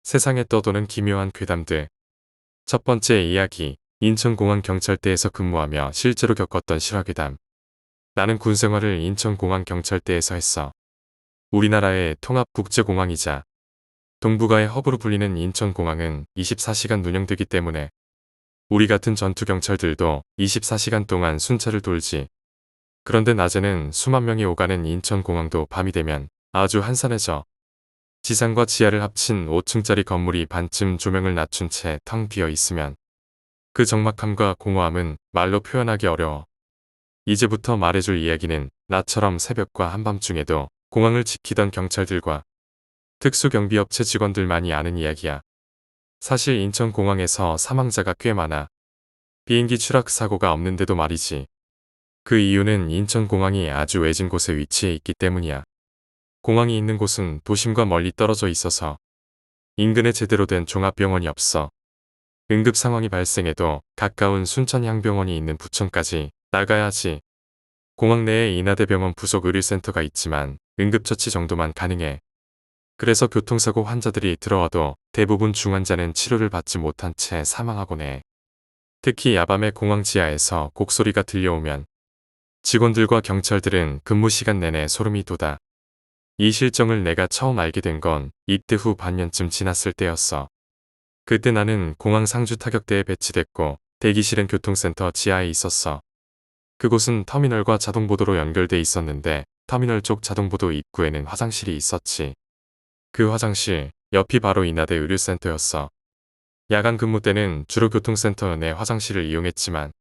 세상에 떠도는 기묘한 괴담들. 첫 번째 이야기. 인천공항경찰대에서 근무하며 실제로 겪었던 실화괴담. 나는 군 생활을 인천공항경찰대에서 했어. 우리나라의 통합국제공항이자 동북아의 허브로 불리는 인천공항은 24시간 운영되기 때문에 우리 같은 전투경찰들도 24시간 동안 순찰을 돌지. 그런데 낮에는 수만 명이 오가는 인천공항도 밤이 되면 아주 한산해져. 지상과 지하를 합친 5층짜리 건물이 반쯤 조명을 낮춘 채 텅 비어 있으면 그 적막함과 공허함은 말로 표현하기 어려워. 이제부터 말해줄 이야기는 나처럼 새벽과 한밤중에도 공항을 지키던 경찰들과 특수경비업체 직원들만이 아는 이야기야. 사실 인천공항에서 사망자가 꽤 많아. 비행기 추락 사고가 없는데도 말이지. 그 이유는 인천공항이 아주 외진 곳에 위치해 있기 때문이야. 공항이 있는 곳은 도심과 멀리 떨어져 있어서 인근에 제대로 된 종합병원이 없어. 응급 상황이 발생해도 가까운 순천향병원이 있는 부천까지 나가야 하지. 공항 내에 인하대병원 부속 의료센터가 있지만 응급처치 정도만 가능해. 그래서 교통사고 환자들이 들어와도 대부분 중환자는 치료를 받지 못한 채 사망하곤 해. 특히 야밤에 공항 지하에서 곡소리가 들려오면 직원들과 경찰들은 근무 시간 내내 소름이 돋아. 이 실정을 내가 처음 알게 된 건 입대 후 반년쯤 지났을 때였어. 그때 나는 공항 상주 타격대에 배치됐고 대기실은 교통센터 지하에 있었어. 그곳은 터미널과 자동보도로 연결돼 있었는데 터미널 쪽 자동보도 입구에는 화장실이 있었지. 그 화장실 옆이 바로 인하대 의료센터였어. 야간 근무 때는 주로 교통센터 내 화장실을 이용했지만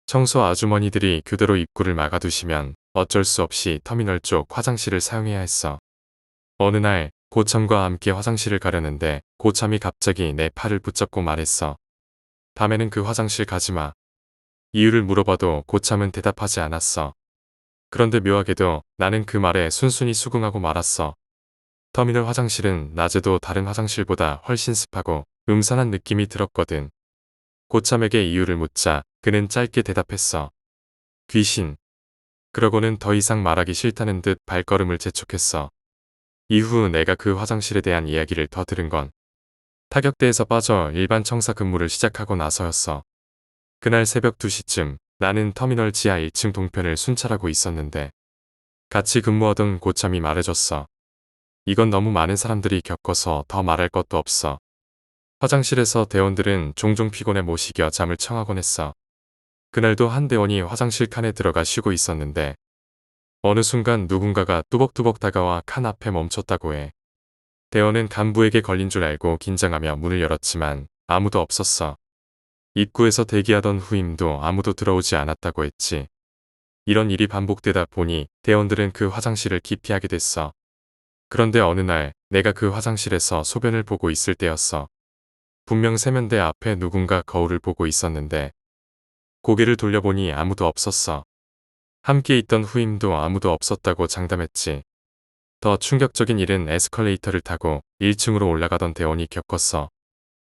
청소 아주머니들이 교대로 입구를 막아두시면 어쩔 수 없이 터미널 쪽 화장실을 사용해야 했어. 어느 날 고참과 함께 화장실을 가려는데 고참이 갑자기 내 팔을 붙잡고 말했어. 밤에는 그 화장실 가지마. 이유를 물어봐도 고참은 대답하지 않았어. 그런데 묘하게도 나는 그 말에 순순히 수긍하고 말았어. 터미널 화장실은 낮에도 다른 화장실보다 훨씬 습하고 음산한 느낌이 들었거든. 고참에게 이유를 묻자 그는 짧게 대답했어. 귀신. 그러고는 더 이상 말하기 싫다는 듯 발걸음을 재촉했어. 이후 내가 그 화장실에 대한 이야기를 더 들은 건 타격대에서 빠져 일반 청사 근무를 시작하고 나서였어. 그날 새벽 2시쯤 나는 터미널 지하 1층 동편을 순찰하고 있었는데 같이 근무하던 고참이 말해줬어. 이건 너무 많은 사람들이 겪어서 더 말할 것도 없어. 화장실에서 대원들은 종종 피곤해 못 이겨 잠을 청하곤 했어. 그날도 한 대원이 화장실 칸에 들어가 쉬고 있었는데 어느 순간 누군가가 뚜벅뚜벅 다가와 칸 앞에 멈췄다고 해. 대원은 간부에게 걸린 줄 알고 긴장하며 문을 열었지만 아무도 없었어. 입구에서 대기하던 후임도 아무도 들어오지 않았다고 했지. 이런 일이 반복되다 보니 대원들은 그 화장실을 기피하게 됐어. 그런데 어느 날 내가 그 화장실에서 소변을 보고 있을 때였어. 분명 세면대 앞에 누군가 거울을 보고 있었는데 고개를 돌려보니 아무도 없었어. 함께 있던 후임도 아무도 없었다고 장담했지. 더 충격적인 일은 에스컬레이터를 타고 1층으로 올라가던 대원이 겪었어.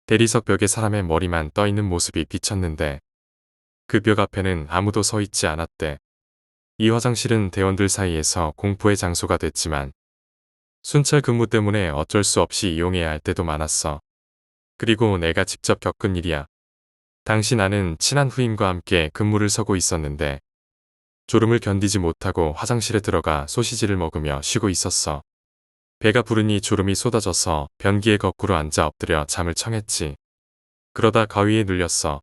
대리석 벽에 사람의 머리만 떠있는 모습이 비쳤는데 그 벽 앞에는 아무도 서 있지 않았대. 이 화장실은 대원들 사이에서 공포의 장소가 됐지만 순찰 근무 때문에 어쩔 수 없이 이용해야 할 때도 많았어. 그리고 내가 직접 겪은 일이야. 당시 나는 친한 후임과 함께 근무를 서고 있었는데 졸음을 견디지 못하고 화장실에 들어가 소시지를 먹으며 쉬고 있었어. 배가 부르니 졸음이 쏟아져서 변기에 거꾸로 앉아 엎드려 잠을 청했지. 그러다 가위에 눌렸어.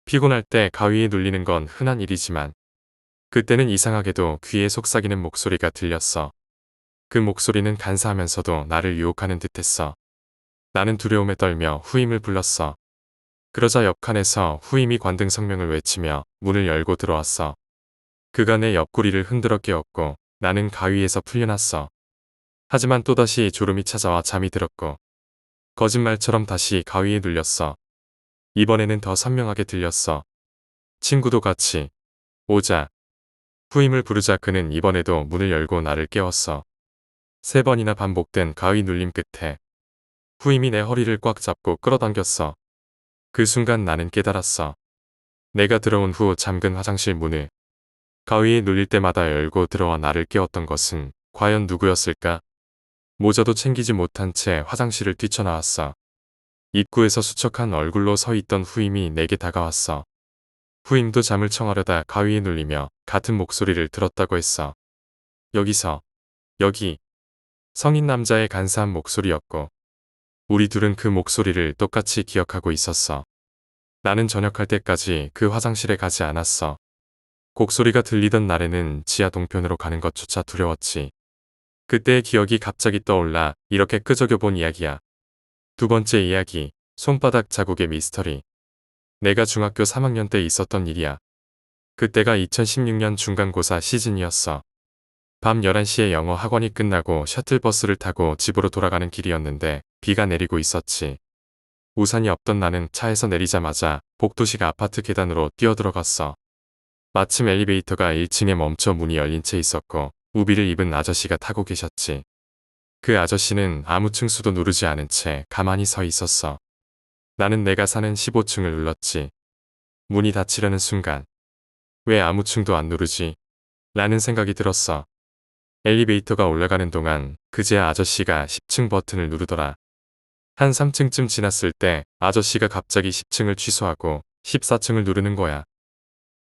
피곤할 때 가위에 눌리는 건 흔한 일이지만 그때는 이상하게도 귀에 속삭이는 목소리가 들렸어. 그 목소리는 간사하면서도 나를 유혹하는 듯했어. 나는 두려움에 떨며 후임을 불렀어. 그러자 옆칸에서 후임이 관등 성명을 외치며 문을 열고 들어왔어. 그가 내 옆구리를 흔들어 깨웠고 나는 가위에서 풀려났어. 하지만 또다시 졸음이 찾아와 잠이 들었고 거짓말처럼 다시 가위에 눌렸어. 이번에는 더 선명하게 들렸어. 친구도 같이 오자. 후임을 부르자 그는 이번에도 문을 열고 나를 깨웠어. 3번이나 반복된 가위 눌림 끝에 후임이 내 허리를 꽉 잡고 끌어당겼어. 그 순간 나는 깨달았어. 내가 들어온 후 잠근 화장실 문을 가위에 눌릴 때마다 열고 들어와 나를 깨웠던 것은 과연 누구였을까? 모자도 챙기지 못한 채 화장실을 뛰쳐나왔어. 입구에서 수척한 얼굴로 서 있던 후임이 내게 다가왔어. 후임도 잠을 청하려다 가위에 눌리며 같은 목소리를 들었다고 했어. 여기서, 여기. 성인 남자의 간사한 목소리였고, 우리 둘은 그 목소리를 똑같이 기억하고 있었어. 나는 저녁할 때까지 그 화장실에 가지 않았어. 곡소리가 들리던 날에는 지하 동편으로 가는 것조차 두려웠지. 그때의 기억이 갑자기 떠올라 이렇게 끄적여본 이야기야. 두 번째 이야기, 손바닥 자국의 미스터리. 내가 중학교 3학년 때 있었던 일이야. 그때가 2016년 중간고사 시즌이었어. 밤 11시에 영어 학원이 끝나고 셔틀버스를 타고 집으로 돌아가는 길이었는데 비가 내리고 있었지. 우산이 없던 나는 차에서 내리자마자 복도식 아파트 계단으로 뛰어들어갔어. 마침 엘리베이터가 1층에 멈춰 문이 열린 채 있었고 우비를 입은 아저씨가 타고 계셨지. 그 아저씨는 아무 층수도 누르지 않은 채 가만히 서 있었어. 나는 내가 사는 15층을 눌렀지. 문이 닫히려는 순간 왜 아무 층도 안 누르지? 라는 생각이 들었어. 엘리베이터가 올라가는 동안 그제야 아저씨가 10층 버튼을 누르더라. 한 3층쯤 지났을 때 아저씨가 갑자기 10층을 취소하고 14층을 누르는 거야.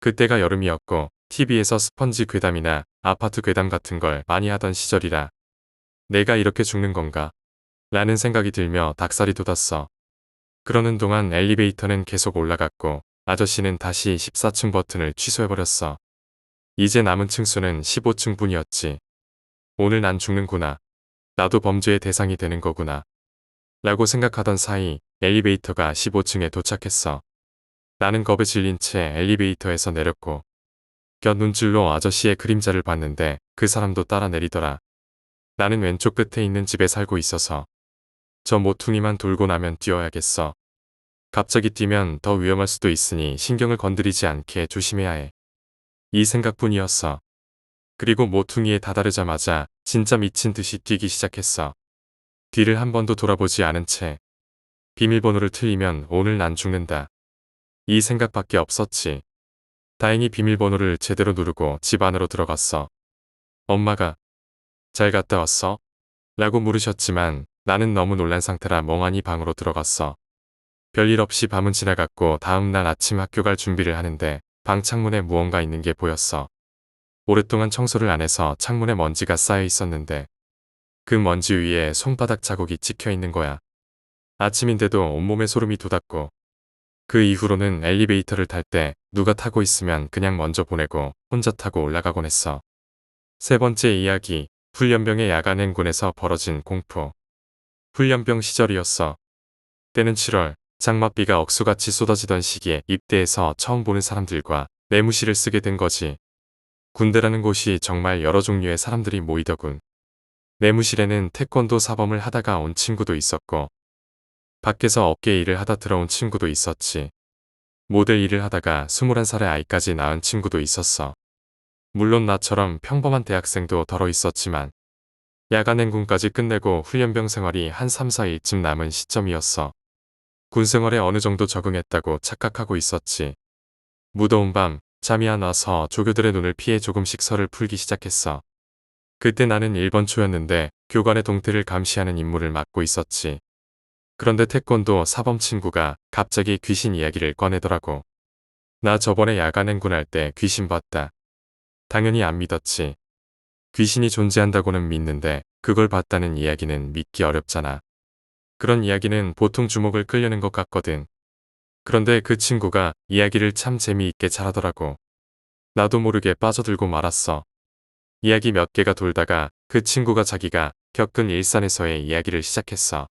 그때가 여름이었고 TV에서 스펀지 괴담이나 아파트 괴담 같은 걸 많이 하던 시절이라 내가 이렇게 죽는 건가? 라는 생각이 들며 닭살이 돋았어. 그러는 동안 엘리베이터는 계속 올라갔고 아저씨는 다시 14층 버튼을 취소해버렸어. 이제 남은 층수는 15층 뿐이었지. 오늘 난 죽는구나. 나도 범죄의 대상이 되는 거구나. 라고 생각하던 사이 엘리베이터가 15층에 도착했어. 나는 겁에 질린 채 엘리베이터에서 내렸고 곁 눈질로 아저씨의 그림자를 봤는데 그 사람도 따라 내리더라. 나는 왼쪽 끝에 있는 집에 살고 있어서 저 모퉁이만 돌고 나면 뛰어야겠어. 갑자기 뛰면 더 위험할 수도 있으니 신경을 건드리지 않게 조심해야 해. 이 생각뿐이었어. 그리고 모퉁이에 다다르자마자 진짜 미친 듯이 뛰기 시작했어. 뒤를 한 번도 돌아보지 않은 채 비밀번호를 틀리면 오늘 난 죽는다. 이 생각밖에 없었지. 다행히 비밀번호를 제대로 누르고 집 안으로 들어갔어. 엄마가 잘 갔다 왔어? 라고 물으셨지만 나는 너무 놀란 상태라 멍하니 방으로 들어갔어. 별일 없이 밤은 지나갔고 다음날 아침 학교 갈 준비를 하는데 방 창문에 무언가 있는 게 보였어. 오랫동안 청소를 안 해서 창문에 먼지가 쌓여 있었는데 그 먼지 위에 손바닥 자국이 찍혀 있는 거야. 아침인데도 온몸에 소름이 돋았고 그 이후로는 엘리베이터를 탈 때 누가 타고 있으면 그냥 먼저 보내고 혼자 타고 올라가곤 했어. 세 번째 이야기, 훈련병의 야간 행군에서 벌어진 공포. 훈련병 시절이었어. 때는 7월, 장맛비가 억수같이 쏟아지던 시기에 입대해서 처음 보는 사람들과 내무실을 쓰게 된 거지. 군대라는 곳이 정말 여러 종류의 사람들이 모이더군. 내무실에는 태권도 사범을 하다가 온 친구도 있었고 밖에서 업계 일을 하다 들어온 친구도 있었지. 모델 일을 하다가 21살의 아이까지 낳은 친구도 있었어. 물론 나처럼 평범한 대학생도 덜어 있었지만 야간 행군까지 끝내고 훈련병 생활이 한 3, 4일쯤 남은 시점이었어. 군 생활에 어느 정도 적응했다고 착각하고 있었지. 무더운 밤 잠이 안 와서 조교들의 눈을 피해 조금씩 설을 풀기 시작했어. 그때 나는 1번 초였는데 교관의 동태를 감시하는 임무를 맡고 있었지. 그런데 태권도 사범 친구가 갑자기 귀신 이야기를 꺼내더라고. 나 저번에 야간 행군할 때 귀신 봤다. 당연히 안 믿었지. 귀신이 존재한다고는 믿는데 그걸 봤다는 이야기는 믿기 어렵잖아. 그런 이야기는 보통 주목을 끌려는 것 같거든. 그런데 그 친구가 이야기를 참 재미있게 잘하더라고. 나도 모르게 빠져들고 말았어. 이야기 몇 개가 돌다가 그 친구가 자기가 겪은 일산에서의 이야기를 시작했어.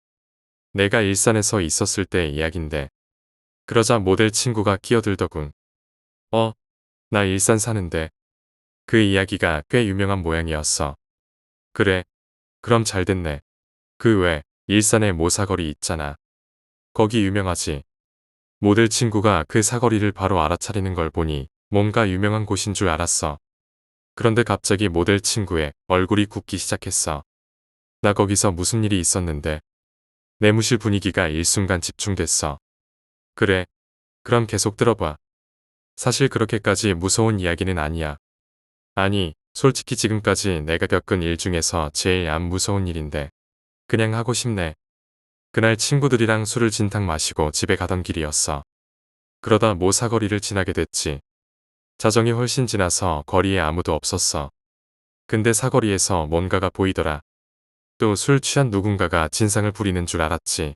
내가 일산에서 있었을 때의 이야기인데 그러자 모델 친구가 끼어들더군. 나 일산 사는데. 그 이야기가 꽤 유명한 모양이었어. 그래, 그럼 잘 됐네. 그 외 일산에 모 사거리 있잖아. 거기 유명하지. 모델 친구가 그 사거리를 바로 알아차리는 걸 보니 뭔가 유명한 곳인 줄 알았어. 그런데 갑자기 모델 친구의 얼굴이 굽기 시작했어. 나 거기서 무슨 일이 있었는데. 내무실 분위기가 일순간 집중됐어. 그래, 그럼 계속 들어봐. 사실 그렇게까지 무서운 이야기는 아니야. 아니, 솔직히 지금까지 내가 겪은 일 중에서 제일 안 무서운 일인데. 그냥 하고 싶네. 그날 친구들이랑 술을 진탕 마시고 집에 가던 길이었어. 그러다 모 사거리를 지나게 됐지. 자정이 훨씬 지나서 거리에 아무도 없었어. 근데 사거리에서 뭔가가 보이더라. 또 술 취한 누군가가 진상을 부리는 줄 알았지.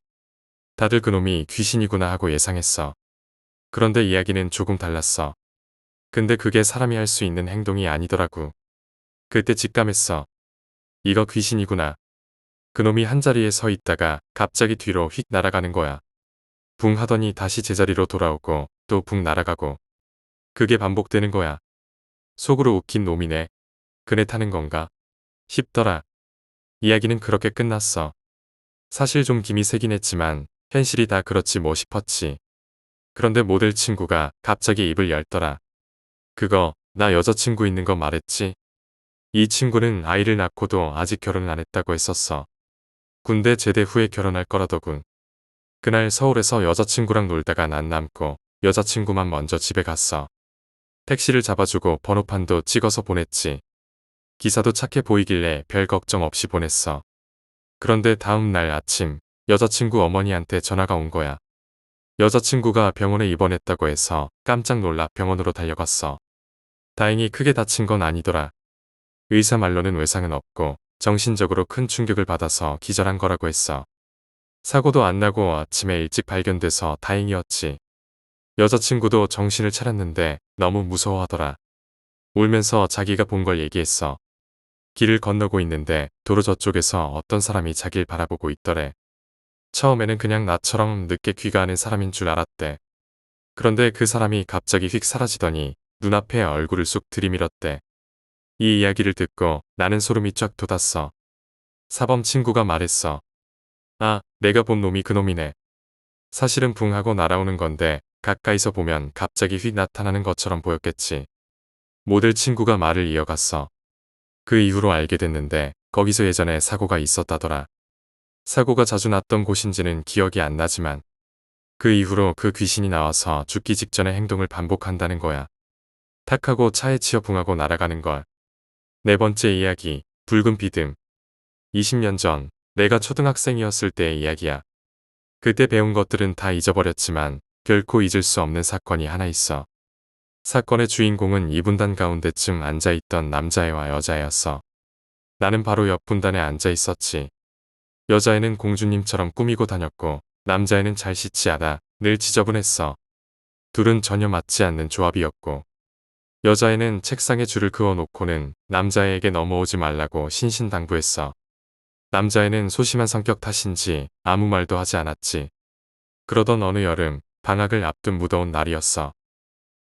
다들 그놈이 귀신이구나 하고 예상했어. 그런데 이야기는 조금 달랐어. 근데 그게 사람이 할 수 있는 행동이 아니더라고. 그때 직감했어. 이거 귀신이구나. 그놈이 한자리에 서 있다가 갑자기 뒤로 휙 날아가는 거야. 붕 하더니 다시 제자리로 돌아오고 또 붕 날아가고. 그게 반복되는 거야. 속으로 웃긴 놈이네. 그네 타는 건가? 싶더라. 이야기는 그렇게 끝났어. 사실 좀 김이 새긴 했지만 현실이 다 그렇지 뭐 싶었지. 그런데 모델 친구가 갑자기 입을 열더라. 그거 나 여자친구 있는 거 말했지? 이 친구는 아이를 낳고도 아직 결혼을 안 했다고 했었어. 군대 제대 후에 결혼할 거라더군. 그날 서울에서 여자친구랑 놀다가 난 남고 여자친구만 먼저 집에 갔어. 택시를 잡아주고 번호판도 찍어서 보냈지. 기사도 착해 보이길래 별 걱정 없이 보냈어. 그런데 다음 날 아침 여자친구 어머니한테 전화가 온 거야. 여자친구가 병원에 입원했다고 해서 깜짝 놀라 병원으로 달려갔어. 다행히 크게 다친 건 아니더라. 의사 말로는 외상은 없고 정신적으로 큰 충격을 받아서 기절한 거라고 했어. 사고도 안 나고 아침에 일찍 발견돼서 다행이었지. 여자친구도 정신을 차렸는데 너무 무서워하더라. 울면서 자기가 본 걸 얘기했어. 길을 건너고 있는데 도로 저쪽에서 어떤 사람이 자길 바라보고 있더래. 처음에는 그냥 나처럼 늦게 귀가하는 사람인 줄 알았대. 그런데 그 사람이 갑자기 휙 사라지더니 눈앞에 얼굴을 쑥 들이밀었대. 이 이야기를 듣고 나는 소름이 쫙 돋았어. 사범 친구가 말했어. 아, 내가 본 놈이 그놈이네. 사실은 붕 하고 날아오는 건데 가까이서 보면 갑자기 휙 나타나는 것처럼 보였겠지. 모델 친구가 말을 이어갔어. 그 이후로 알게 됐는데 거기서 예전에 사고가 있었다더라. 사고가 자주 났던 곳인지는 기억이 안 나지만 그 이후로 그 귀신이 나와서 죽기 직전의 행동을 반복한다는 거야. 탁 하고 차에 치여 붕하고 날아가는 걸. 네 번째 이야기, 붉은 비듬. 20년 전 내가 초등학생이었을 때의 이야기야. 그때 배운 것들은 다 잊어버렸지만 결코 잊을 수 없는 사건이 하나 있어. 사건의 주인공은 이 분단 가운데쯤 앉아있던 남자애와 여자애였어. 나는 바로 옆 분단에 앉아 있었지. 여자애는 공주님처럼 꾸미고 다녔고 남자애는 잘 씻지 않아 늘 지저분했어. 둘은 전혀 맞지 않는 조합이었고 여자애는 책상에 줄을 그어놓고는 남자애에게 넘어오지 말라고 신신당부했어. 남자애는 소심한 성격 탓인지 아무 말도 하지 않았지. 그러던 어느 여름 방학을 앞둔 무더운 날이었어.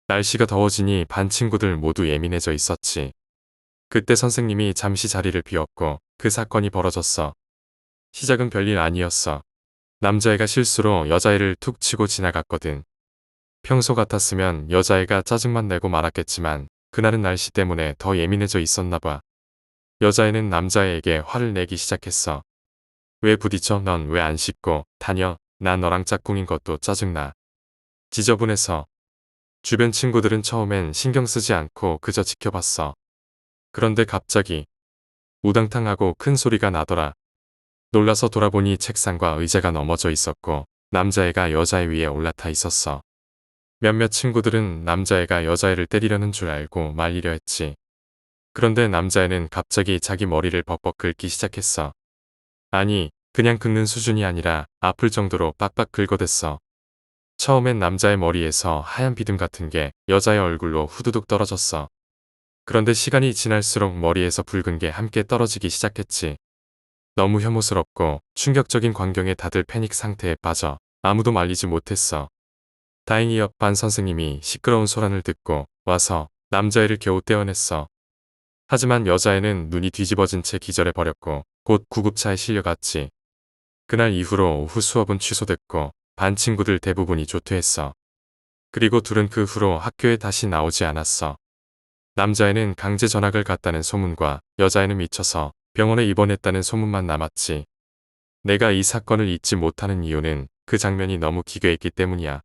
날씨가 더워지니 반 친구들 모두 예민해져 있었지. 그때 선생님이 잠시 자리를 비웠고 그 사건이 벌어졌어. 시작은 별일 아니었어. 남자애가 실수로 여자애를 툭 치고 지나갔거든. 평소 같았으면 여자애가 짜증만 내고 말았겠지만 그날은 날씨 때문에 더 예민해져 있었나 봐. 여자애는 남자애에게 화를 내기 시작했어. 왜 부딪혀? 넌 왜 안 씻고 다녀? 나 너랑 짝꿍인 것도 짜증나. 지저분해서. 주변 친구들은 처음엔 신경 쓰지 않고 그저 지켜봤어. 그런데 갑자기 우당탕하고 큰 소리가 나더라. 놀라서 돌아보니 책상과 의자가 넘어져 있었고 남자애가 여자애 위에 올라타 있었어. 몇몇 친구들은 남자애가 여자애를 때리려는 줄 알고 말리려 했지. 그런데 남자애는 갑자기 자기 머리를 벅벅 긁기 시작했어. 아니, 그냥 긁는 수준이 아니라 아플 정도로 빡빡 긁어댔어. 처음엔 남자의 머리에서 하얀 비듬 같은 게 여자의 얼굴로 후두둑 떨어졌어. 그런데 시간이 지날수록 머리에서 붉은 게 함께 떨어지기 시작했지. 너무 혐오스럽고 충격적인 광경에 다들 패닉 상태에 빠져 아무도 말리지 못했어. 다행히 옆반 선생님이 시끄러운 소란을 듣고 와서 남자애를 겨우 떼어냈어. 하지만 여자애는 눈이 뒤집어진 채 기절해버렸고 곧 구급차에 실려갔지. 그날 이후로 오후 수업은 취소됐고 반 친구들 대부분이 조퇴했어. 그리고 둘은 그 후로 학교에 다시 나오지 않았어. 남자애는 강제 전학을 갔다는 소문과 여자애는 미쳐서 병원에 입원했다는 소문만 남았지. 내가 이 사건을 잊지 못하는 이유는 그 장면이 너무 기괴했기 때문이야.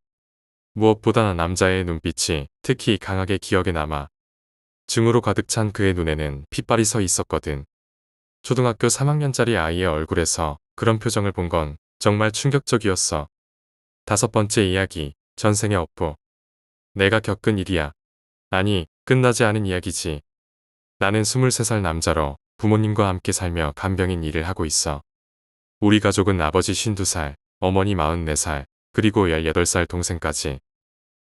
무엇보다 남자애의 눈빛이 특히 강하게 기억에 남아. 증오로 가득 찬 그의 눈에는 핏발이 서 있었거든. 초등학교 3학년짜리 아이의 얼굴에서 그런 표정을 본 건 정말 충격적이었어. 다섯 번째 이야기, 전생의 업보. 내가 겪은 일이야. 아니, 끝나지 않은 이야기지. 나는 23살 남자로 부모님과 함께 살며 간병인 일을 하고 있어. 우리 가족은 아버지 52살, 어머니 44살, 그리고 18살 동생까지.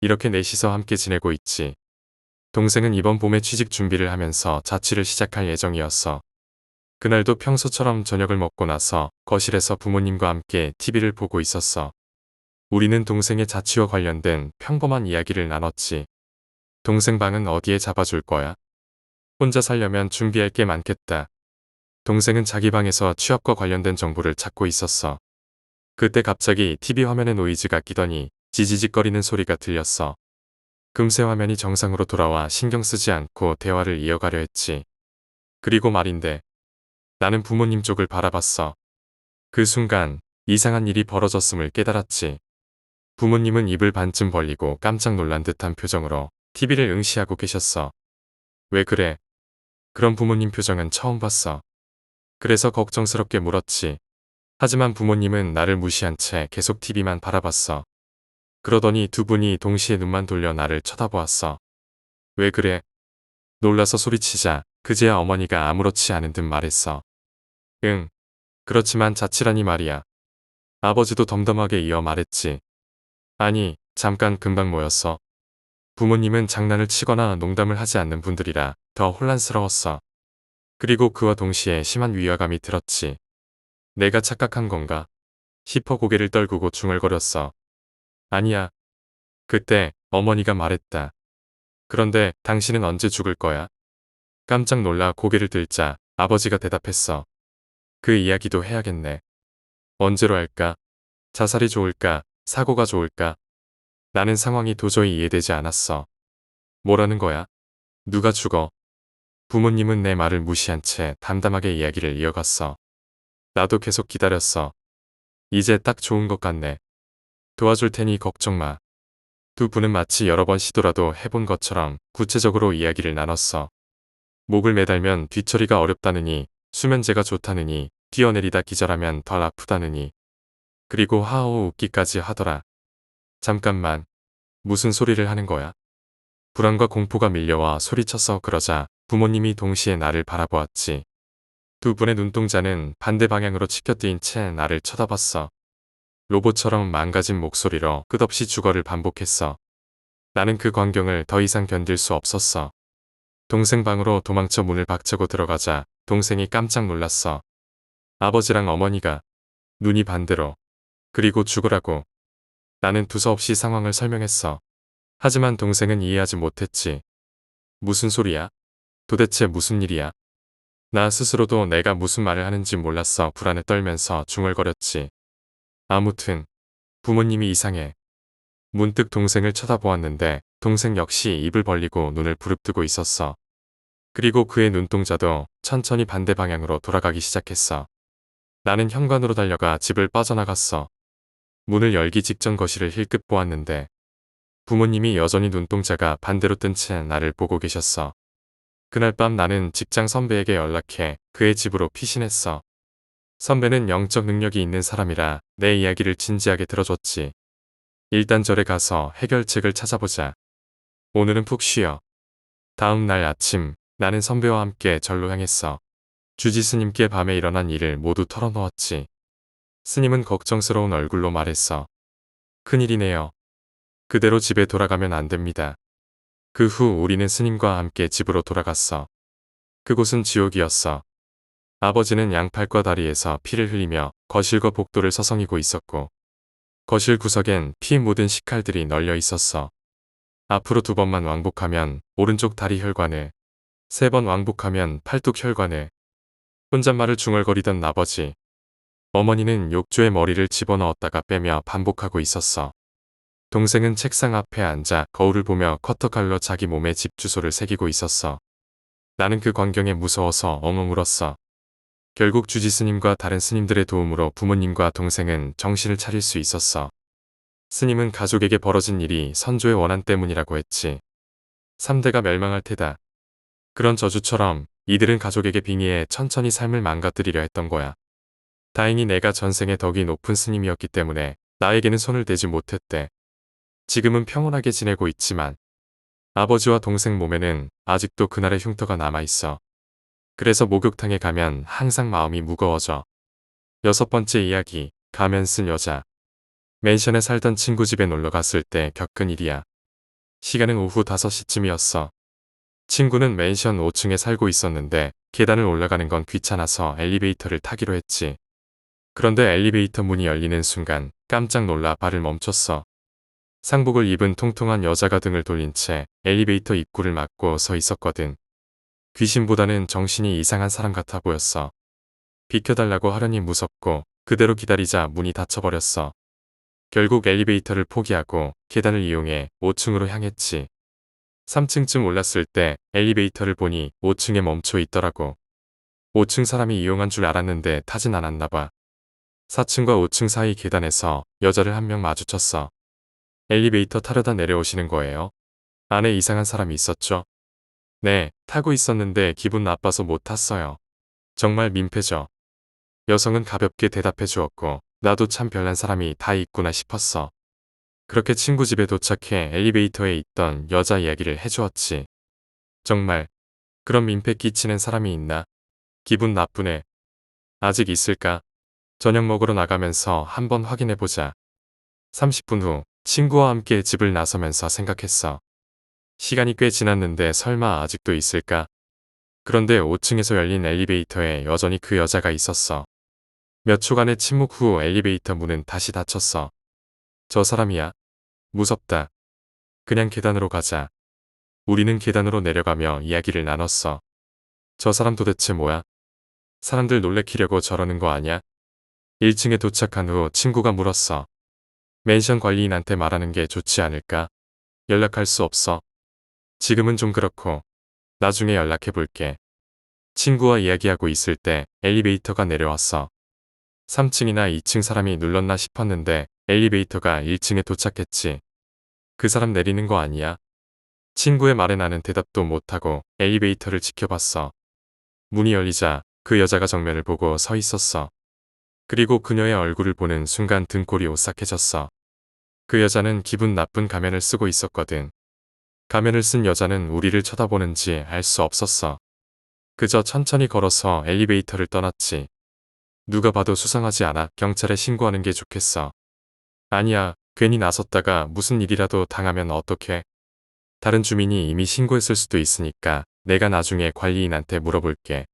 이렇게 넷이서 함께 지내고 있지. 동생은 이번 봄에 취직 준비를 하면서 자취를 시작할 예정이었어. 그날도 평소처럼 저녁을 먹고 나서 거실에서 부모님과 함께 TV를 보고 있었어. 우리는 동생의 자취와 관련된 평범한 이야기를 나눴지. 동생 방은 어디에 잡아줄 거야? 혼자 살려면 준비할 게 많겠다. 동생은 자기 방에서 취업과 관련된 정보를 찾고 있었어. 그때 갑자기 TV 화면에 노이즈가 끼더니 지지직거리는 소리가 들렸어. 금세 화면이 정상으로 돌아와 신경 쓰지 않고 대화를 이어가려 했지. 그리고 말인데 나는 부모님 쪽을 바라봤어. 그 순간 이상한 일이 벌어졌음을 깨달았지. 부모님은 입을 반쯤 벌리고 깜짝 놀란 듯한 표정으로 TV를 응시하고 계셨어. 왜 그래? 그런 부모님 표정은 처음 봤어. 그래서 걱정스럽게 물었지. 하지만 부모님은 나를 무시한 채 계속 TV만 바라봤어. 그러더니 두 분이 동시에 눈만 돌려 나를 쳐다보았어. 왜 그래? 놀라서 소리치자 그제야 어머니가 아무렇지 않은 듯 말했어. 응, 그렇지만 자취라니 말이야. 아버지도 덤덤하게 이어 말했지. 아니, 잠깐 금방 모였어. 부모님은 장난을 치거나 농담을 하지 않는 분들이라 더 혼란스러웠어. 그리고 그와 동시에 심한 위화감이 들었지. 내가 착각한 건가? 싶어 고개를 떨구고 중얼거렸어. 아니야. 그때 어머니가 말했다. 그런데 당신은 언제 죽을 거야? 깜짝 놀라 고개를 들자 아버지가 대답했어. 그 이야기도 해야겠네. 언제로 할까? 자살이 좋을까? 사고가 좋을까? 나는 상황이 도저히 이해되지 않았어. 뭐라는 거야? 누가 죽어? 부모님은 내 말을 무시한 채 담담하게 이야기를 이어갔어. 나도 계속 기다렸어. 이제 딱 좋은 것 같네. 도와줄 테니 걱정 마. 두 분은 마치 여러 번 시도라도 해본 것처럼 구체적으로 이야기를 나눴어. 목을 매달면 뒤처리가 어렵다느니, 수면제가 좋다느니, 뛰어내리다 기절하면 덜 아프다느니, 그리고 하하호 웃기까지 하더라. 잠깐만. 무슨 소리를 하는 거야? 불안과 공포가 밀려와 소리쳐서 그러자 부모님이 동시에 나를 바라보았지. 두 분의 눈동자는 반대 방향으로 치켜뜨인 채 나를 쳐다봤어. 로봇처럼 망가진 목소리로 끝없이 주거를 반복했어. 나는 그 광경을 더 이상 견딜 수 없었어. 동생 방으로 도망쳐 문을 박차고 들어가자 동생이 깜짝 놀랐어. 아버지랑 어머니가 눈이 반대로. 그리고 죽으라고. 나는 두서없이 상황을 설명했어. 하지만 동생은 이해하지 못했지. 무슨 소리야? 도대체 무슨 일이야? 나 스스로도 내가 무슨 말을 하는지 몰랐어 불안에 떨면서 중얼거렸지. 아무튼 부모님이 이상해. 문득 동생을 쳐다보았는데 동생 역시 입을 벌리고 눈을 부릅뜨고 있었어. 그리고 그의 눈동자도 천천히 반대 방향으로 돌아가기 시작했어. 나는 현관으로 달려가 집을 빠져나갔어. 문을 열기 직전 거실을 힐끗 보았는데 부모님이 여전히 눈동자가 반대로 뜬 채 나를 보고 계셨어. 그날 밤 나는 직장 선배에게 연락해 그의 집으로 피신했어. 선배는 영적 능력이 있는 사람이라 내 이야기를 진지하게 들어줬지. 일단 절에 가서 해결책을 찾아보자. 오늘은 푹 쉬어. 다음 날 아침 나는 선배와 함께 절로 향했어. 주지 스님께 밤에 일어난 일을 모두 털어놓았지. 스님은 걱정스러운 얼굴로 말했어. 큰일이네요. 그대로 집에 돌아가면 안 됩니다. 그 후 우리는 스님과 함께 집으로 돌아갔어. 그곳은 지옥이었어. 아버지는 양팔과 다리에서 피를 흘리며 거실과 복도를 서성이고 있었고 거실 구석엔 피 묻은 식칼들이 널려 있었어. 앞으로 2번만 왕복하면 오른쪽 다리 혈관을, 3번 왕복하면 팔뚝 혈관을. 혼잣말을 중얼거리던 아버지. 어머니는 욕조에 머리를 집어넣었다가 빼며 반복하고 있었어. 동생은 책상 앞에 앉아 거울을 보며 커터칼로 자기 몸에 집 주소를 새기고 있었어. 나는 그 광경에 무서워서 엉엉 울었어. 결국 주지 스님과 다른 스님들의 도움으로 부모님과 동생은 정신을 차릴 수 있었어. 스님은 가족에게 벌어진 일이 선조의 원한 때문이라고 했지. 3대가 멸망할 테다. 그런 저주처럼 이들은 가족에게 빙의해 천천히 삶을 망가뜨리려 했던 거야. 다행히 내가 전생에 덕이 높은 스님이었기 때문에 나에게는 손을 대지 못했대. 지금은 평온하게 지내고 있지만 아버지와 동생 몸에는 아직도 그날의 흉터가 남아있어. 그래서 목욕탕에 가면 항상 마음이 무거워져. 여섯 번째 이야기, 가면 쓴 여자. 맨션에 살던 친구 집에 놀러 갔을 때 겪은 일이야. 시간은 오후 5시쯤이었어. 친구는 맨션 5층에 살고 있었는데 계단을 올라가는 건 귀찮아서 엘리베이터를 타기로 했지. 그런데 엘리베이터 문이 열리는 순간 깜짝 놀라 발을 멈췄어. 상복을 입은 통통한 여자가 등을 돌린 채 엘리베이터 입구를 막고 서 있었거든. 귀신보다는 정신이 이상한 사람 같아 보였어. 비켜달라고 하려니 무섭고 그대로 기다리자 문이 닫혀버렸어. 결국 엘리베이터를 포기하고 계단을 이용해 5층으로 향했지. 3층쯤 올랐을 때 엘리베이터를 보니 5층에 멈춰 있더라고. 5층 사람이 이용한 줄 알았는데 타진 않았나 봐. 4층과 5층 사이 계단에서 여자를 한 명 마주쳤어. 엘리베이터 타려다 내려오시는 거예요? 안에 이상한 사람이 있었죠? 네, 타고 있었는데 기분 나빠서 못 탔어요. 정말 민폐죠. 여성은 가볍게 대답해 주었고 나도 참 별난 사람이 다 있구나 싶었어. 그렇게 친구 집에 도착해 엘리베이터에 있던 여자 이야기를 해주었지. 정말 그런 민폐 끼치는 사람이 있나? 기분 나쁘네. 아직 있을까? 저녁 먹으러 나가면서 한번 확인해보자. 30분 후 친구와 함께 집을 나서면서 생각했어. 시간이 꽤 지났는데 설마 아직도 있을까? 그런데 5층에서 열린 엘리베이터에 여전히 그 여자가 있었어. 몇 초간의 침묵 후 엘리베이터 문은 다시 닫혔어. 저 사람이야? 무섭다. 그냥 계단으로 가자. 우리는 계단으로 내려가며 이야기를 나눴어. 저 사람 도대체 뭐야? 사람들 놀래키려고 저러는 거 아냐? 1층에 도착한 후 친구가 물었어. 맨션 관리인한테 말하는 게 좋지 않을까? 연락할 수 없어. 지금은 좀 그렇고 나중에 연락해 볼게. 친구와 이야기하고 있을 때 엘리베이터가 내려왔어. 3층이나 2층 사람이 눌렀나 싶었는데 엘리베이터가 1층에 도착했지. 그 사람 내리는 거 아니야? 친구의 말에 나는 대답도 못하고 엘리베이터를 지켜봤어. 문이 열리자 그 여자가 정면을 보고 서 있었어. 그리고 그녀의 얼굴을 보는 순간 등골이 오싹해졌어. 그 여자는 기분 나쁜 가면을 쓰고 있었거든. 가면을 쓴 여자는 우리를 쳐다보는지 알 수 없었어. 그저 천천히 걸어서 엘리베이터를 떠났지. 누가 봐도 수상하지 않아 경찰에 신고하는 게 좋겠어. 아니야, 괜히 나섰다가 무슨 일이라도 당하면 어떡해? 다른 주민이 이미 신고했을 수도 있으니까 내가 나중에 관리인한테 물어볼게.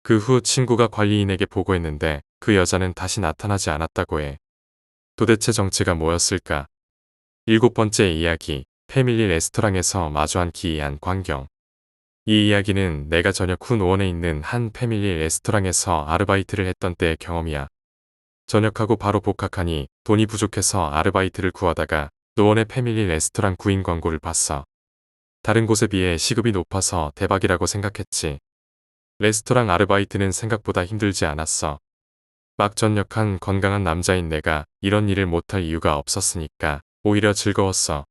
그 후 친구가 관리인에게 보고했는데 그 여자는 다시 나타나지 않았다고 해. 도대체 정체가 뭐였을까? 7번째 이야기, 패밀리 레스토랑에서 마주한 기이한 광경. 이 이야기는 내가 저녁 후 노원에 있는 한 패밀리 레스토랑에서 아르바이트를 했던 때의 경험이야. 전역하고 바로 복학하니 돈이 부족해서 아르바이트를 구하다가 노원의 패밀리 레스토랑 구인 광고를 봤어. 다른 곳에 비해 시급이 높아서 대박이라고 생각했지. 레스토랑 아르바이트는 생각보다 힘들지 않았어. 막 전역한 건강한 남자인 내가 이런 일을 못할 이유가 없었으니까 오히려 즐거웠어.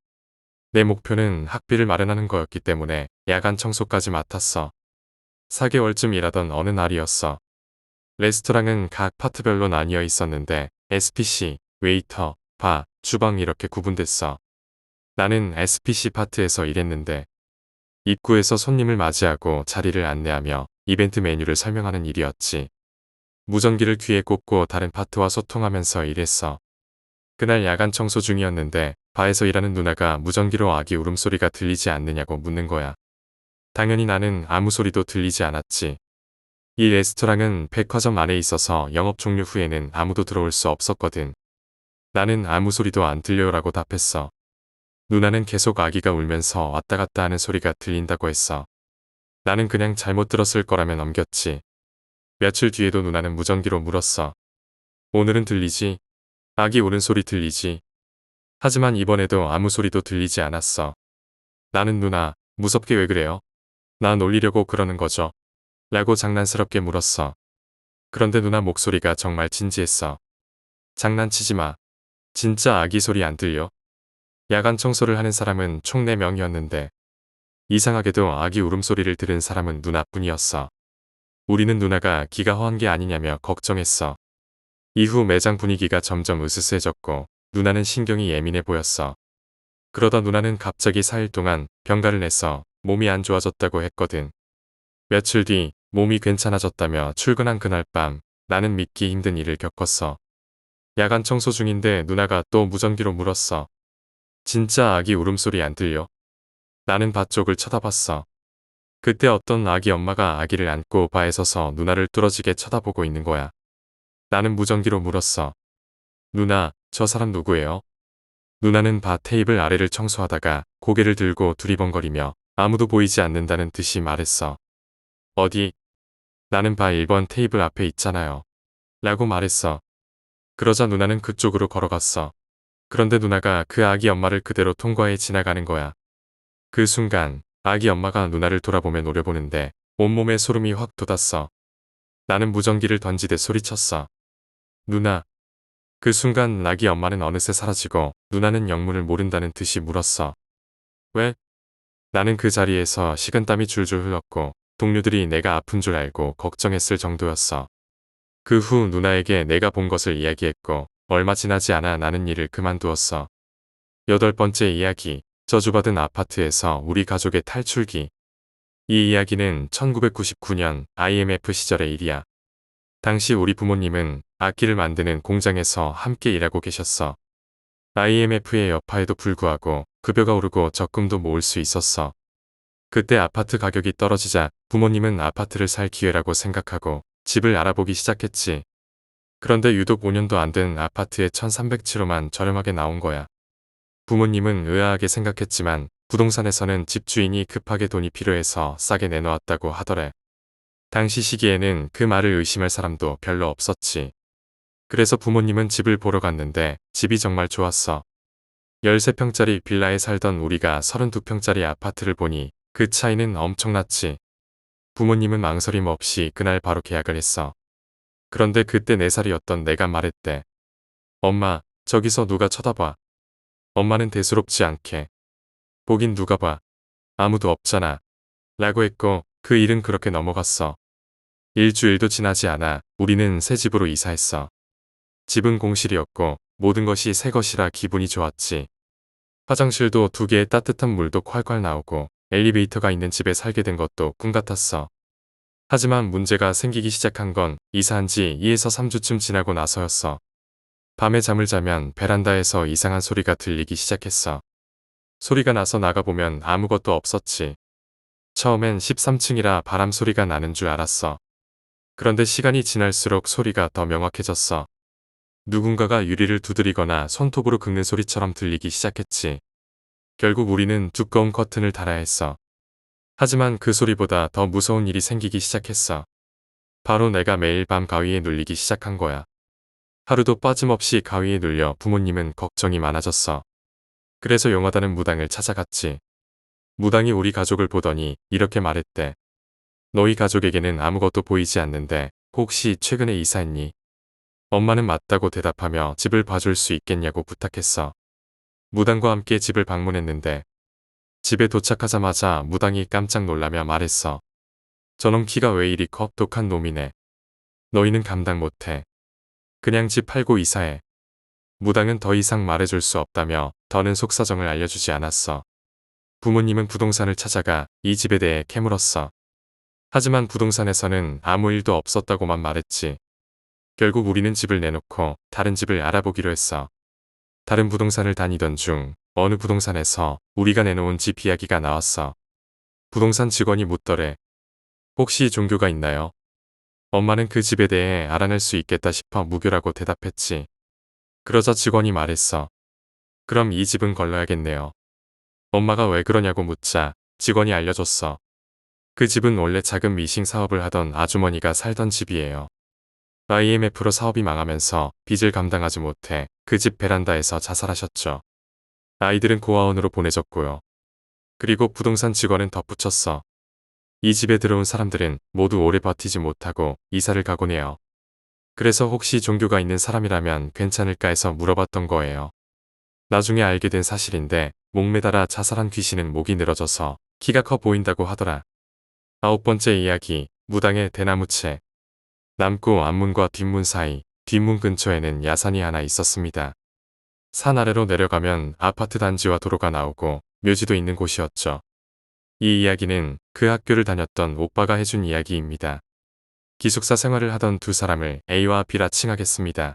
내 목표는 학비를 마련하는 거였기 때문에 야간 청소까지 맡았어. 4개월쯤 일하던 어느 날이었어. 레스토랑은 각 파트별로 나뉘어 있었는데 SPC, 웨이터, 바, 주방 이렇게 구분됐어. 나는 SPC 파트에서 일했는데 입구에서 손님을 맞이하고 자리를 안내하며 이벤트 메뉴를 설명하는 일이었지. 무전기를 귀에 꽂고 다른 파트와 소통하면서 일했어. 그날 야간 청소 중이었는데 바에서 일하는 누나가 무전기로 아기 울음소리가 들리지 않느냐고 묻는 거야. 당연히 나는 아무 소리도 들리지 않았지. 이 레스토랑은 백화점 안에 있어서 영업 종료 후에는 아무도 들어올 수 없었거든. 나는 아무 소리도 안 들려요라고 답했어. 누나는 계속 아기가 울면서 왔다 갔다 하는 소리가 들린다고 했어. 나는 그냥 잘못 들었을 거라며 넘겼지. 며칠 뒤에도 누나는 무전기로 물었어. 오늘은 들리지? 아기 우는 소리 들리지? 하지만 이번에도 아무 소리도 들리지 않았어. 나는 누나, 무섭게 왜 그래요? 나 놀리려고 그러는 거죠? 라고 장난스럽게 물었어. 그런데 누나 목소리가 정말 진지했어. 장난치지 마. 진짜 아기 소리 안 들려? 야간 청소를 하는 사람은 총 4명이었는데 이상하게도 아기 울음소리를 들은 사람은 누나뿐이었어. 우리는 누나가 기가 허한 게 아니냐며 걱정했어. 이후 매장 분위기가 점점 으스스해졌고 누나는 신경이 예민해 보였어. 그러다 누나는 갑자기 4일 동안 병가를 내서 몸이 안 좋아졌다고 했거든. 며칠 뒤 몸이 괜찮아졌다며 출근한 그날 밤 나는 믿기 힘든 일을 겪었어. 야간 청소 중인데 누나가 또 무전기로 물었어. 진짜 아기 울음소리 안 들려? 나는 밭 쪽을 쳐다봤어. 그때 어떤 아기 엄마가 아기를 안고 바에 서서 누나를 뚫어지게 쳐다보고 있는 거야. 나는 무전기로 물었어. 누나, 저 사람 누구예요? 누나는 바 테이블 아래를 청소하다가 고개를 들고 두리번거리며 아무도 보이지 않는다는 듯이 말했어. 어디? 나는 바 1번 테이블 앞에 있잖아요. 라고 말했어. 그러자 누나는 그쪽으로 걸어갔어. 그런데 누나가 그 아기 엄마를 그대로 통과해 지나가는 거야. 그 순간 아기 엄마가 누나를 돌아보며 노려보는데 온몸에 소름이 확 돋았어. 나는 무전기를 던지듯 소리쳤어. 누나. 그 순간 아기 엄마는 어느새 사라지고 누나는 영문을 모른다는 듯이 물었어. 왜? 나는 그 자리에서 식은땀이 줄줄 흘렀고 동료들이 내가 아픈 줄 알고 걱정했을 정도였어. 그 후 누나에게 내가 본 것을 이야기했고 얼마 지나지 않아 나는 일을 그만두었어. 8번째 이야기. 저주받은 아파트에서 우리 가족의 탈출기. 이 이야기는 1999년 IMF 시절의 일이야. 당시 우리 부모님은 악기를 만드는 공장에서 함께 일하고 계셨어. IMF의 여파에도 불구하고 급여가 오르고 적금도 모을 수 있었어. 그때 아파트 가격이 떨어지자 부모님은 아파트를 살 기회라고 생각하고 집을 알아보기 시작했지. 그런데 유독 5년도 안 된 아파트에 1300치로만 저렴하게 나온 거야. 부모님은 의아하게 생각했지만 부동산에서는 집주인이 급하게 돈이 필요해서 싸게 내놓았다고 하더래. 당시 시기에는 그 말을 의심할 사람도 별로 없었지. 그래서 부모님은 집을 보러 갔는데 집이 정말 좋았어. 13평짜리 빌라에 살던 우리가 32평짜리 아파트를 보니 그 차이는 엄청났지. 부모님은 망설임 없이 그날 바로 계약을 했어. 그런데 그때 4살이었던 내가 말했대. 엄마, 저기서 누가 쳐다봐. 엄마는 대수롭지 않게. 보긴 누가 봐. 아무도 없잖아. 라고 했고 그 일은 그렇게 넘어갔어. 일주일도 지나지 않아 우리는 새 집으로 이사했어. 집은 공실이었고 모든 것이 새 것이라 기분이 좋았지. 화장실도 2개의 따뜻한 물도 콸콸 나오고 엘리베이터가 있는 집에 살게 된 것도 꿈 같았어. 하지만 문제가 생기기 시작한 건 이사한 지 2에서 3주쯤 지나고 나서였어. 밤에 잠을 자면 베란다에서 이상한 소리가 들리기 시작했어. 소리가 나서 나가보면 아무것도 없었지. 처음엔 13층이라 바람 소리가 나는 줄 알았어. 그런데 시간이 지날수록 소리가 더 명확해졌어. 누군가가 유리를 두드리거나 손톱으로 긁는 소리처럼 들리기 시작했지. 결국 우리는 두꺼운 커튼을 달아야 했어. 하지만 그 소리보다 더 무서운 일이 생기기 시작했어. 바로 내가 매일 밤 가위에 눌리기 시작한 거야. 하루도 빠짐없이 가위에 눌려 부모님은 걱정이 많아졌어. 그래서 용하다는 무당을 찾아갔지. 무당이 우리 가족을 보더니 이렇게 말했대. 너희 가족에게는 아무것도 보이지 않는데 혹시 최근에 이사했니? 엄마는 맞다고 대답하며 집을 봐줄 수 있겠냐고 부탁했어. 무당과 함께 집을 방문했는데 집에 도착하자마자 무당이 깜짝 놀라며 말했어. 저놈 키가 왜 이리 커? 독한 놈이네. 너희는 감당 못해. 그냥 집 팔고 이사해. 무당은 더 이상 말해줄 수 없다며 더는 속사정을 알려주지 않았어. 부모님은 부동산을 찾아가 이 집에 대해 캐물었어. 하지만 부동산에서는 아무 일도 없었다고만 말했지. 결국 우리는 집을 내놓고 다른 집을 알아보기로 했어. 다른 부동산을 다니던 중 어느 부동산에서 우리가 내놓은 집 이야기가 나왔어. 부동산 직원이 묻더래. 혹시 종교가 있나요? 엄마는 그 집에 대해 알아낼 수 있겠다 싶어 무교라고 대답했지. 그러자 직원이 말했어. 그럼 이 집은 걸러야겠네요. 엄마가 왜 그러냐고 묻자 직원이 알려줬어. 그 집은 원래 작은 미싱 사업을 하던 아주머니가 살던 집이에요. IMF로 사업이 망하면서 빚을 감당하지 못해 그 집 베란다에서 자살하셨죠. 아이들은 고아원으로 보내졌고요. 그리고 부동산 직원은 덧붙였어. 이 집에 들어온 사람들은 모두 오래 버티지 못하고 이사를 가곤 해요. 그래서 혹시 종교가 있는 사람이라면 괜찮을까 해서 물어봤던 거예요. 나중에 알게 된 사실인데 목매달아 자살한 귀신은 목이 늘어져서 키가 커 보인다고 하더라. 9번째 이야기. 무당의 대나무채. 남구 앞문과 뒷문 사이 뒷문 근처에는 야산이 하나 있었습니다. 산 아래로 내려가면 아파트 단지와 도로가 나오고 묘지도 있는 곳이었죠. 이 이야기는 그 학교를 다녔던 오빠가 해준 이야기입니다. 기숙사 생활을 하던 두 사람을 A와 B라 칭하겠습니다.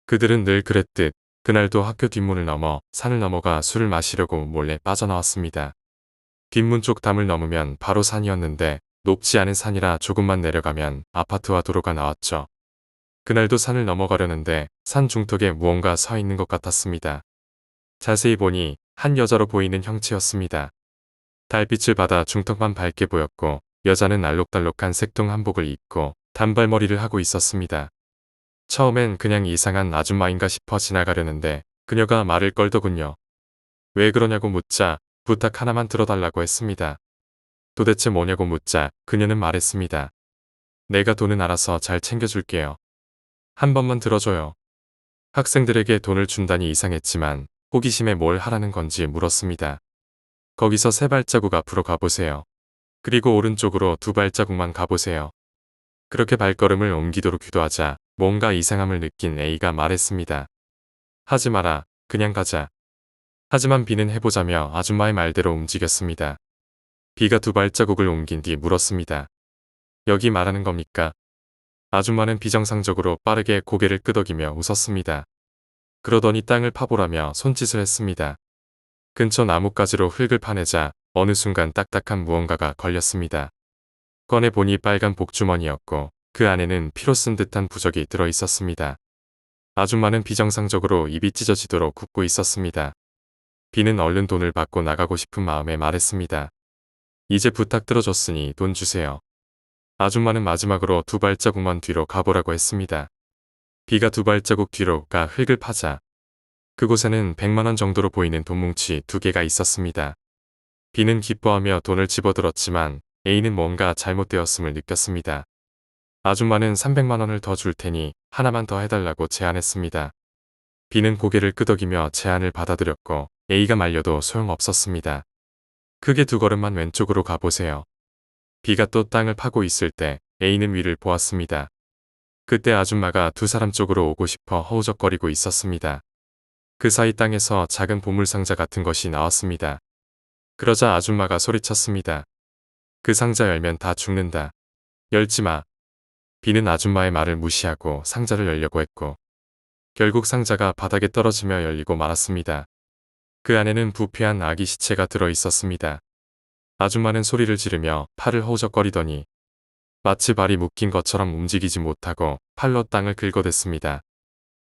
그들은 늘 그랬듯 그날도 학교 뒷문을 넘어 산을 넘어가 술을 마시려고 몰래 빠져나왔습니다. 뒷문 쪽 담을 넘으면 바로 산이었는데 높지 않은 산이라 조금만 내려가면 아파트와 도로가 나왔죠. 그날도 산을 넘어가려는데 산 중턱에 무언가 서 있는 것 같았습니다. 자세히 보니 한 여자로 보이는 형체였습니다. 달빛을 받아 중턱만 밝게 보였고 여자는 알록달록한 색동 한복을 입고 단발머리를 하고 있었습니다. 처음엔 그냥 이상한 아줌마인가 싶어 지나가려는데 그녀가 말을 걸더군요. 왜 그러냐고 묻자 부탁 하나만 들어달라고 했습니다. 도대체 뭐냐고 묻자 그녀는 말했습니다. 내가 돈은 알아서 잘 챙겨줄게요. 한 번만 들어줘요. 학생들에게 돈을 준다니 이상했지만 호기심에 뭘 하라는 건지 물었습니다. 거기서 3발자국 앞으로 가보세요. 그리고 오른쪽으로 2발자국만 가보세요. 그렇게 발걸음을 옮기도록 유도하자 뭔가 이상함을 느낀 A가 말했습니다. 하지 마라. 그냥 가자. 하지만 B는 해보자며 아줌마의 말대로 움직였습니다. B가 2발자국을 옮긴 뒤 물었습니다. 여기 말하는 겁니까? 아줌마는 비정상적으로 빠르게 고개를 끄덕이며 웃었습니다. 그러더니 땅을 파보라며 손짓을 했습니다. 근처 나뭇가지로 흙을 파내자 어느 순간 딱딱한 무언가가 걸렸습니다. 꺼내보니 빨간 복주머니였고 그 안에는 피로 쓴 듯한 부적이 들어있었습니다. 아줌마는 비정상적으로 입이 찢어지도록 굽고 있었습니다. B는 얼른 돈을 받고 나가고 싶은 마음에 말했습니다. 이제 부탁 들어줬으니 돈 주세요. 아줌마는 마지막으로 2발자국만 뒤로 가보라고 했습니다. B가 2발자국 뒤로 가 흙을 파자 그곳에는 100만원 정도로 보이는 돈뭉치 2개가 있었습니다. B는 기뻐하며 돈을 집어들었지만 A는 뭔가 잘못되었음을 느꼈습니다. 아줌마는 300만원을 더 줄 테니 하나만 더 해달라고 제안했습니다. B는 고개를 끄덕이며 제안을 받아들였고 A가 말려도 소용없었습니다. 크게 2걸음만 왼쪽으로 가보세요. B가 또 땅을 파고 있을 때 A는 위를 보았습니다. 그때 아줌마가 두 사람 쪽으로 오고 싶어 허우적거리고 있었습니다. 그 사이 땅에서 작은 보물상자 같은 것이 나왔습니다. 그러자 아줌마가 소리쳤습니다. 그 상자 열면 다 죽는다. 열지 마. B는 아줌마의 말을 무시하고 상자를 열려고 했고 결국 상자가 바닥에 떨어지며 열리고 말았습니다. 그 안에는 부패한 아기 시체가 들어 있었습니다. 아줌마는 소리를 지르며 팔을 허우적거리더니 마치 발이 묶인 것처럼 움직이지 못하고 팔로 땅을 긁어댔습니다.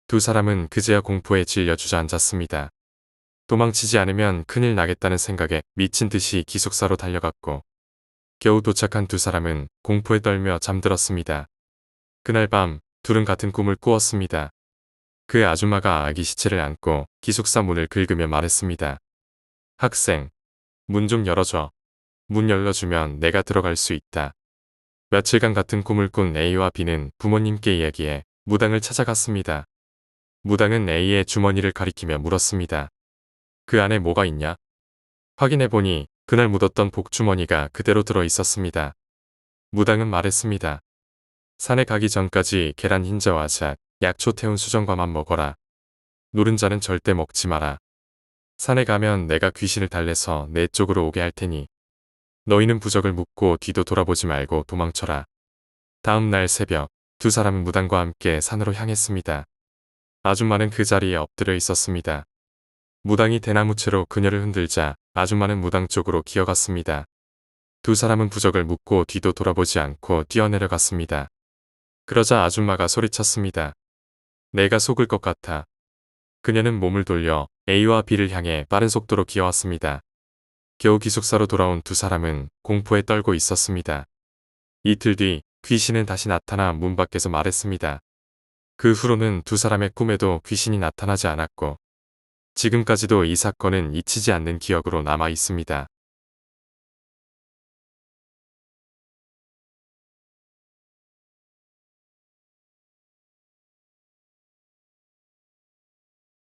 두 사람은 그제야 공포에 질려 주저앉았습니다. 도망치지 않으면 큰일 나겠다는 생각에 미친 듯이 기숙사로 달려갔고 겨우 도착한 두 사람은 공포에 떨며 잠들었습니다. 그날 밤 둘은 같은 꿈을 꾸었습니다. 그 아줌마가 아기 시체를 안고 기숙사 문을 긁으며 말했습니다. 학생, 문 좀 열어줘. 문 열어주면 내가 들어갈 수 있다. 며칠간 같은 꿈을 꾼 A와 B는 부모님께 이야기해 무당을 찾아갔습니다. 무당은 A의 주머니를 가리키며 물었습니다. 그 안에 뭐가 있냐? 확인해보니 그날 묻었던 복주머니가 그대로 들어 있었습니다. 무당은 말했습니다. 산에 가기 전까지 계란 흰자와 잣, 약초 태운 수정과만 먹어라. 노른자는 절대 먹지 마라. 산에 가면 내가 귀신을 달래서 내 쪽으로 오게 할 테니 너희는 부적을 묻고 뒤도 돌아보지 말고 도망쳐라. 다음 날 새벽 두 사람은 무당과 함께 산으로 향했습니다. 아줌마는 그 자리에 엎드려 있었습니다. 무당이 대나무채로 그녀를 흔들자 아줌마는 무당 쪽으로 기어갔습니다. 두 사람은 부적을 묻고 뒤도 돌아보지 않고 뛰어내려갔습니다. 그러자 아줌마가 소리쳤습니다. 내가 속을 것 같아. 그녀는 몸을 돌려 A와 B를 향해 빠른 속도로 기어왔습니다. 겨우 기숙사로 돌아온 두 사람은 공포에 떨고 있었습니다. 이틀 뒤 귀신은 다시 나타나 문 밖에서 말했습니다. 그 후로는 두 사람의 꿈에도 귀신이 나타나지 않았고 지금까지도 이 사건은 잊히지 않는 기억으로 남아 있습니다.